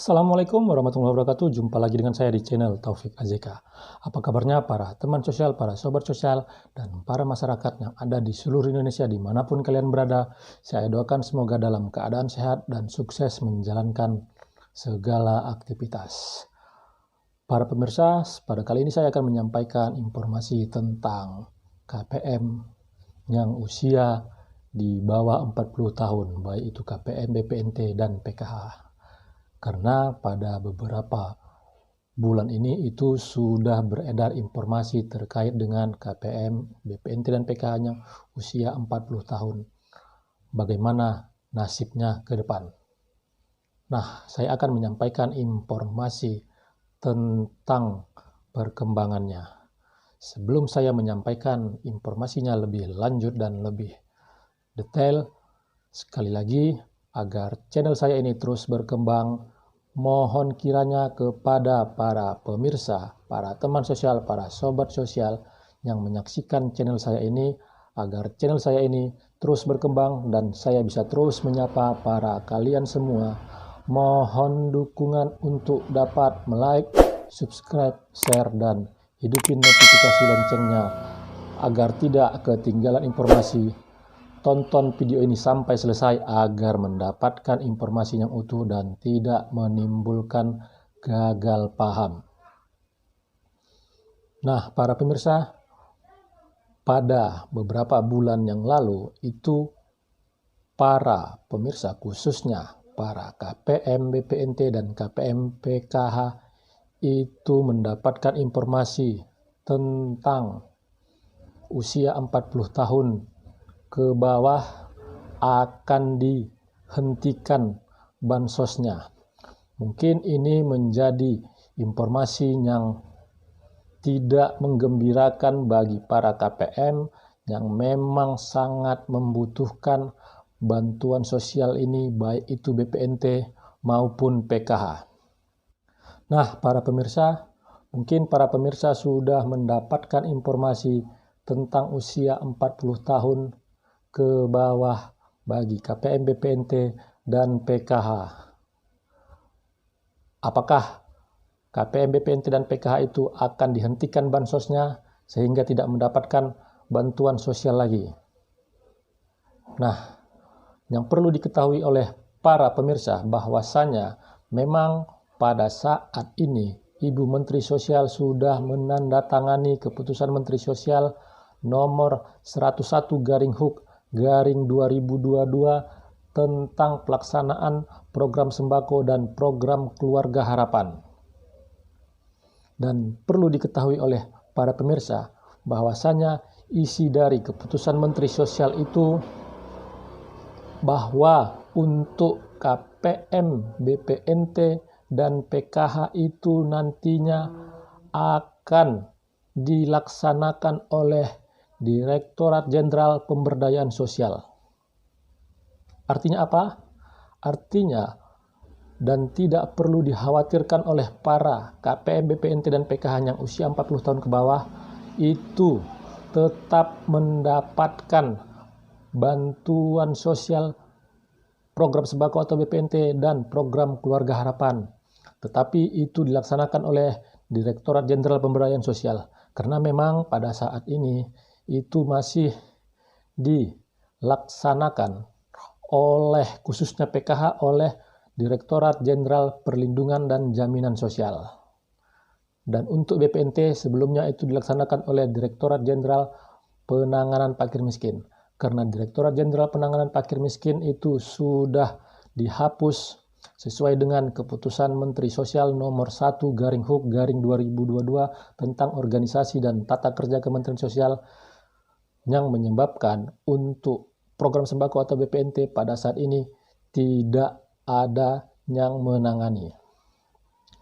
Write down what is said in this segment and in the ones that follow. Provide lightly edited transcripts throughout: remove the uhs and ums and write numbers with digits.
Assalamualaikum warahmatullahi wabarakatuh. Jumpa lagi dengan saya di channel Taufik AZK. Apa kabarnya para teman sosial, para sobat sosial, dan para masyarakat yang ada di seluruh Indonesia dimanapun kalian berada. Saya doakan semoga dalam keadaan sehat dan sukses menjalankan segala aktivitas. Para pemirsa, pada kali ini saya akan menyampaikan informasi tentang KPM yang usia di bawah 40 tahun, baik itu KPM, BPNT, dan PKH. Karena pada beberapa bulan ini itu sudah beredar informasi terkait dengan KPM, BPNT, dan PKH-nya usia 40 tahun. Bagaimana nasibnya ke depan? Nah, saya akan menyampaikan informasi tentang perkembangannya. Sebelum saya menyampaikan informasinya lebih lanjut dan lebih detail, sekali lagi, agar channel saya ini terus berkembang, mohon kiranya kepada para pemirsa, para teman sosial, para sobat sosial yang menyaksikan channel saya ini, agar channel saya ini terus berkembang dan saya bisa terus menyapa para kalian semua. Mohon dukungan untuk dapat like, subscribe, share, dan hidupin notifikasi loncengnya agar tidak ketinggalan informasi. Tonton video ini sampai selesai agar mendapatkan informasi yang utuh dan tidak menimbulkan gagal paham. Nah, para pemirsa, pada beberapa bulan yang lalu itu para pemirsa, khususnya para KPM, BPNT, dan KPM PKH itu mendapatkan informasi tentang usia 40 tahun ke bawah akan dihentikan bansosnya. Mungkin ini menjadi informasi yang tidak menggembirakan bagi para KPM yang memang sangat membutuhkan bantuan sosial ini, baik itu BPNT maupun PKH. Nah, para pemirsa, mungkin para pemirsa sudah mendapatkan informasi tentang usia 40 tahun ke bawah bagi KPM, BPNT, dan PKH. Apakah KPM, BPNT, dan PKH itu akan dihentikan bansosnya sehingga tidak mendapatkan bantuan sosial lagi? Nah, yang perlu diketahui oleh para pemirsa bahwasanya memang pada saat ini Ibu Menteri Sosial sudah menandatangani keputusan Menteri Sosial nomor 101/HUK/2022 tentang pelaksanaan program sembako dan program keluarga harapan. Dan perlu diketahui oleh para pemirsa bahwasanya isi dari keputusan Menteri Sosial itu bahwa untuk KPM, BPNT, dan PKH itu nantinya akan dilaksanakan oleh Direktorat Jenderal Pemberdayaan Sosial. Artinya apa? Artinya, dan tidak perlu dikhawatirkan oleh para KPM, BPNT, dan PKH yang usia 40 tahun ke bawah itu tetap mendapatkan bantuan sosial program sembako atau BPNT dan program keluarga harapan. Tetapi itu dilaksanakan oleh Direktorat Jenderal Pemberdayaan Sosial. Karena memang pada saat ini itu masih dilaksanakan oleh khususnya PKH oleh Direktorat Jenderal Perlindungan dan Jaminan Sosial. Dan untuk BPNT sebelumnya itu dilaksanakan oleh Direktorat Jenderal Penanganan Fakir Miskin. Karena Direktorat Jenderal Penanganan Fakir Miskin itu sudah dihapus sesuai dengan keputusan Menteri Sosial nomor 1/HUK/2022 tentang organisasi dan tata kerja Kementerian Sosial yang menyebabkan untuk program sembako atau BPNT pada saat ini tidak ada yang menangani.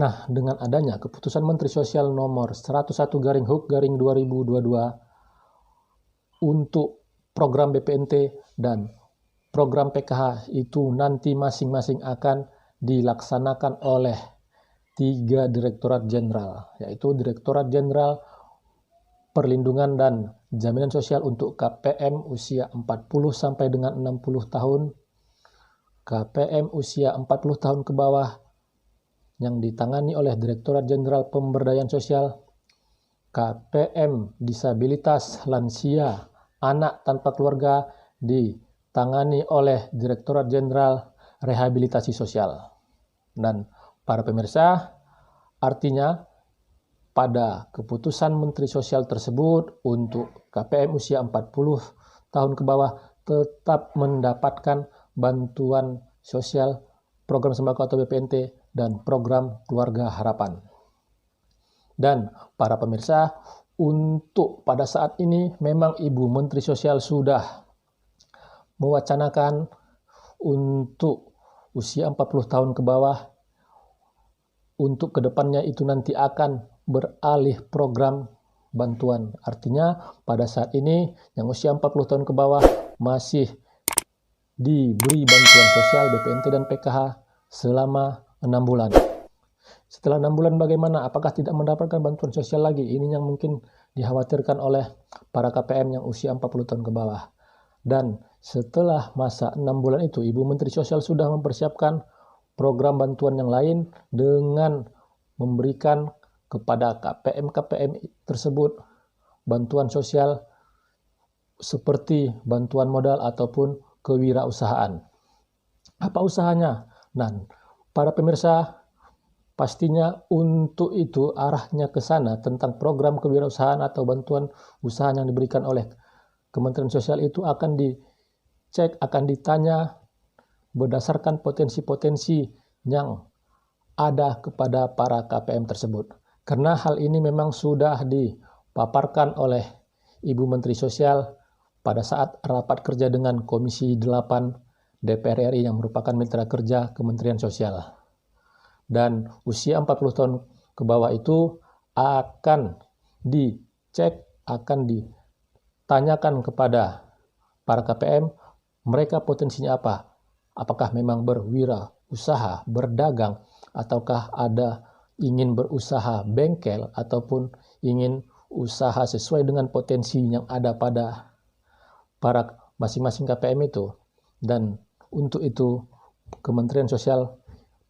Nah, dengan adanya keputusan Menteri Sosial nomor 101/HUK/2022 untuk program BPNT dan program PKH itu nanti masing-masing akan dilaksanakan oleh 3 direktorat jenderal, yaitu Direktorat Jenderal Perlindungan dan Jaminan Sosial untuk KPM usia 40 sampai dengan 60 tahun, KPM usia 40 tahun ke bawah, yang ditangani oleh Direktorat Jenderal Pemberdayaan Sosial, KPM Disabilitas Lansia Anak Tanpa Keluarga ditangani oleh Direktorat Jenderal Rehabilitasi Sosial. Dan para pemirsa, artinya pada keputusan Menteri Sosial tersebut untuk KPM usia 40 tahun ke bawah tetap mendapatkan bantuan sosial program sembako atau BPNT dan program Keluarga Harapan. Dan para pemirsa, untuk pada saat ini memang Ibu Menteri Sosial sudah mewacanakan untuk usia 40 tahun ke bawah, untuk kedepannya itu nanti akan beralih program bantuan. Artinya pada saat ini yang usia 40 tahun ke bawah masih diberi bantuan sosial BPNT dan PKH selama 6 bulan. Setelah 6 bulan bagaimana? Apakah tidak mendapatkan bantuan sosial lagi? Ini yang mungkin dikhawatirkan oleh para KPM yang usia 40 tahun ke bawah. Dan setelah masa 6 bulan itu, Ibu Menteri Sosial sudah mempersiapkan program bantuan yang lain dengan memberikan kepada KPM-KPM tersebut bantuan sosial seperti bantuan modal ataupun kewirausahaan. Apa usahanya? Nah, para pemirsa, pastinya untuk itu arahnya ke sana tentang program kewirausahaan atau bantuan usaha yang diberikan oleh Kementerian Sosial itu akan dicek, akan ditanya berdasarkan potensi-potensi yang ada kepada para KPM tersebut. Karena hal ini memang sudah dipaparkan oleh Ibu Menteri Sosial pada saat rapat kerja dengan Komisi 8 DPR RI yang merupakan mitra kerja Kementerian Sosial. Dan usia 40 tahun ke bawah itu akan dicek, akan ditanyakan kepada para KPM, mereka potensinya apa? Apakah memang berwirausaha, berdagang, ataukah ada ingin berusaha bengkel ataupun ingin usaha sesuai dengan potensi yang ada pada para masing-masing KPM itu. Dan untuk itu Kementerian Sosial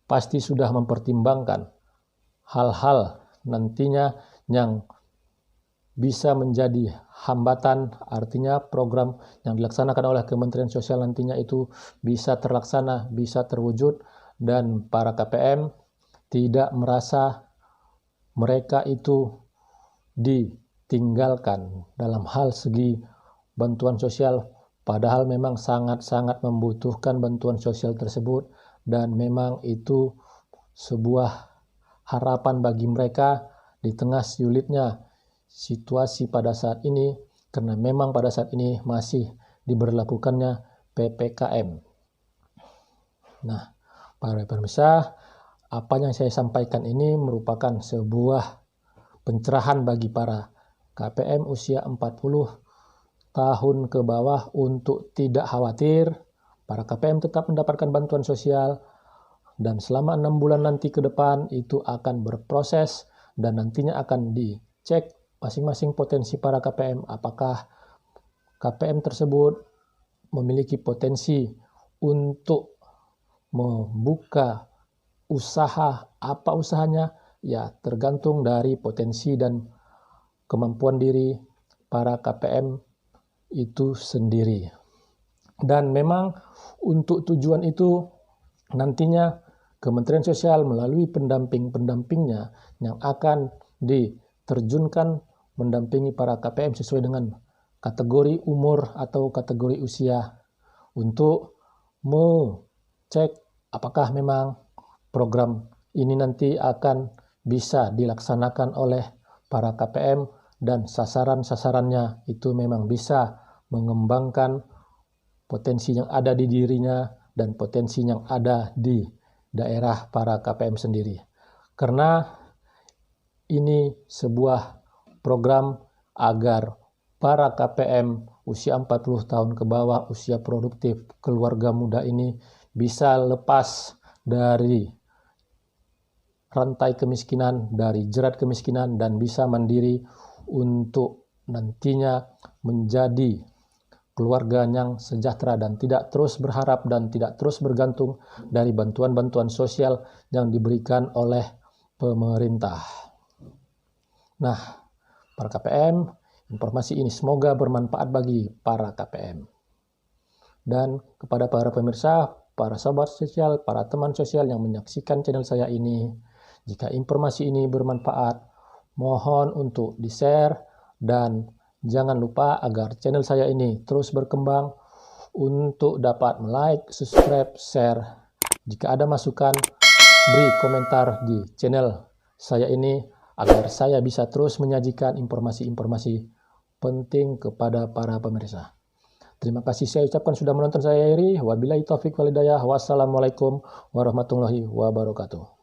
pasti sudah mempertimbangkan hal-hal nantinya yang bisa menjadi hambatan, artinya program yang dilaksanakan oleh Kementerian Sosial nantinya itu bisa terlaksana, bisa terwujud, dan para KPM tidak merasa mereka itu ditinggalkan dalam hal segi bantuan sosial, padahal memang sangat-sangat membutuhkan bantuan sosial tersebut, dan memang itu sebuah harapan bagi mereka di tengah sulitnya situasi pada saat ini, karena memang pada saat ini masih diberlakukannya PPKM. Nah, para pemirsa, apa yang saya sampaikan ini merupakan sebuah pencerahan bagi para KPM usia 40 tahun ke bawah untuk tidak khawatir. Para KPM tetap mendapatkan bantuan sosial dan selama 6 bulan nanti ke depan itu akan berproses dan nantinya akan dicek masing-masing potensi para KPM, apakah KPM tersebut memiliki potensi untuk membuka usaha. Apa usahanya? Ya, tergantung dari potensi dan kemampuan diri para KPM itu sendiri. Dan memang untuk tujuan itu nantinya Kementerian Sosial melalui pendamping-pendampingnya yang akan diterjunkan mendampingi para KPM sesuai dengan kategori umur atau kategori usia untuk mengecek apakah memang program ini nanti akan bisa dilaksanakan oleh para KPM dan sasaran-sasarannya itu memang bisa mengembangkan potensi yang ada di dirinya dan potensi yang ada di daerah para KPM sendiri. Karena ini sebuah program agar para KPM usia 40 tahun ke bawah, usia produktif, keluarga muda ini bisa lepas dari rantai kemiskinan, dari jerat kemiskinan, dan bisa mandiri untuk nantinya menjadi keluarga yang sejahtera dan tidak terus berharap dan tidak terus bergantung dari bantuan-bantuan sosial yang diberikan oleh pemerintah. Nah, para KPM, informasi ini semoga bermanfaat bagi para KPM. Dan kepada para pemirsa, para sobat sosial, para teman sosial yang menyaksikan channel saya ini, jika informasi ini bermanfaat, mohon untuk di-share dan jangan lupa agar channel saya ini terus berkembang untuk dapat like, subscribe, share. Jika ada masukan, beri komentar di channel saya ini agar saya bisa terus menyajikan informasi-informasi penting kepada para pemirsa. Terima kasih saya ucapkan sudah menonton saya Eri. Wabillahi taufiq wal hidayah. Wassalamualaikum warahmatullahi wabarakatuh.